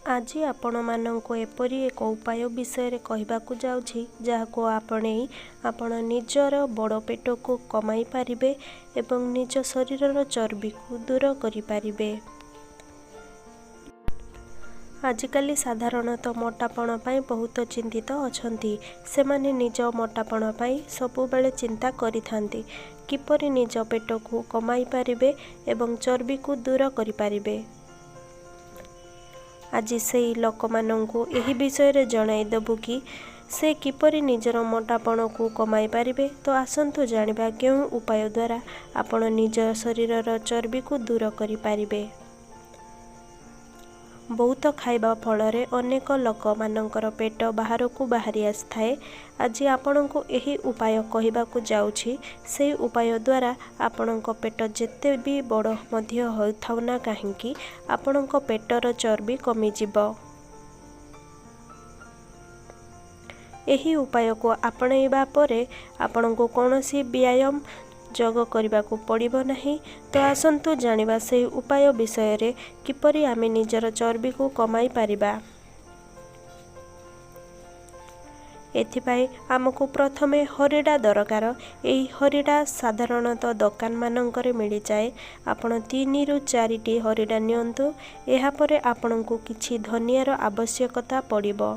आज आपण मानंको एपरी एक उपाय विषय कहबाकू जाउछि जाहाको आपणेई आपण निजर बड़ पेट को कमाई पारिबे एवं निज शरीरर चर्बी को दूर करि पारिबे। आजिकाली साधारणतः मोटापण पाई बहुत चिंतित अछंती। सेमाने निज मोटापण पाई सबुबेले चिंता करिथांती किपरि निज पेट को कमाई पारिबे एवं चर्बी को दूर करि पारिबे। आज से लोक मानंको एही विषय रे जणाई देबु कि से किपरि निजर मोटापण को कमाई पारिबे। तो आसंतु जानिबा केउ उपाय द्वारा आपण निज शरीरर चर्बी को दूर करि पारिबे। बहुत खाइबा फलरे अनेक लोक मानंकर पेट बाहर को बाहरी आसथाए। आज आपण को एही उपाय कहबाकू जाउछि। से उपाय द्वारा आपणक पेट जेते भी बड़ मध्य होथाउ ना काहेकि आपणक पेटर चर्बी कमी जिवो। एही उपाय को आपणैबा परे आपणको कोनोसी व्यायाम जोग करने को पड़िबो नहीं। तो आसंतु जानिबा से उपाय विषय रे किपरि आमे निजर चर्बी को कमाई पारिबा। एथिपाई आमको प्रथमे हरिडा दरकार। एही हरिडा साधारणतः दुकान मानंकरे मिली जाए। आपण 3 रु 4 टी हरिडा नियंतु। एहा परे आपणको किछि धनियार आवश्यकता पड़िबो।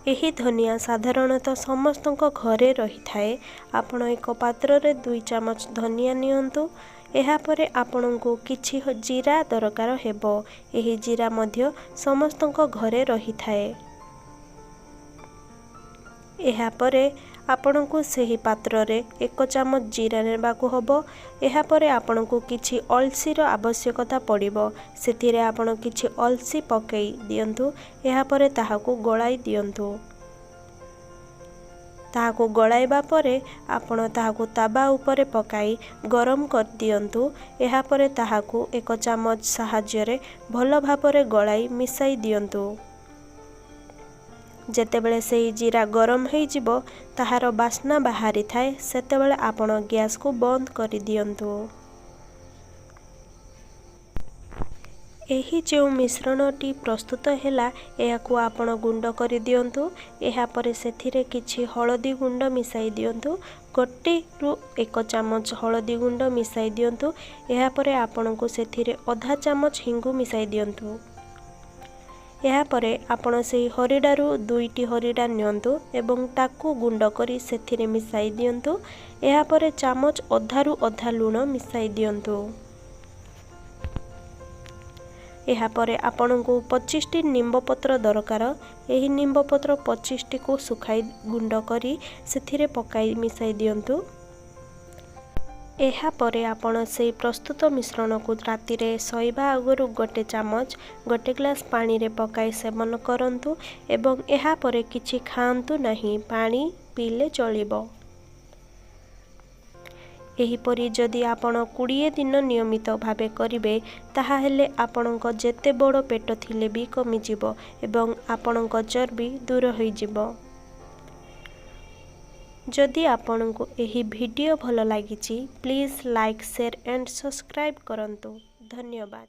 एही धनिया साधारणतः समस्तक घरे रही थाए। आपण एक पात्र रे 2 चामच धनिया नियंतु। एहा परे आपणको किछि जीरा दरकार हेबो। एही जीरा मध्य समस्तक घरे रही थाए। एहा परे आपणको सेही पात्र रे 1 चामच जीरा नेबाकू हबो। एहा परे आपणको किछि अलसी रो आवश्यकता पड़िबो। सेतिरे आपण किछि अलसी पकई दियंतु। एहा परे ताहाकू गळाई दियंतु। ताहाकू गळाइबा परे आपण ताहाकू ताबा उपरे पकाई गरम कर दियंतु। एहा परे ताहाकू 1 चामच साहाय्य रे भल भाबरे गळाई मिसाई दियंतु। जेतेबेले सेही जीरा गरम हेई जिवो ताहार बास्ना बाहरी थाए सेतेबेले आपण गैस को बंद करि दियंतु। एही जो मिश्रणटी प्रस्तुत हैला एहाकू आपण गुंड करि दियंतु। एहा परे सेथिरे किछि हळदी गुंड मिसाई दियंतु। 1 रु 1 चामच हळदी गुंड मिसाई दियंतु। एहा परे आपणको सेथिरे आधा चामच हिंगु मिसाई दियंतु। एहा परे आपण सेही हरिडारू 2टी हरिडा नियंतु एवं ताकू गुंड करी सेथिरे मिसाई दियंतु। एहा परे चामच अधारू अधा लूण मिसाई दियंतु। एहा परे आपणको 25 टी निंब पत्र दरकार। एही निंब पत्र 25 टी को सुखाई गुंड करी सेथिरे पकाई मिसाई दियंतु। एहा परे आपण से प्रस्तुत मिश्रण को राति रे सोइबा आगरु 1 चामच 1 ग्लास पानी रे पकाई सेवन करंतु एवं एहा परे किछि खांतु नहीं। पानी पीले चलिबो। एहीपरि जदि आपण 20 दिन नियमित भावे करिवे ताहा हेले आपणक जेते बड़ पेट थिले भी कमी जिवो एवं आपणक चर्बी दूर होई जिवो। जदि आपणको एही वीडियो भल लागिछि please like share and subscribe करंतु। धन्यवाद।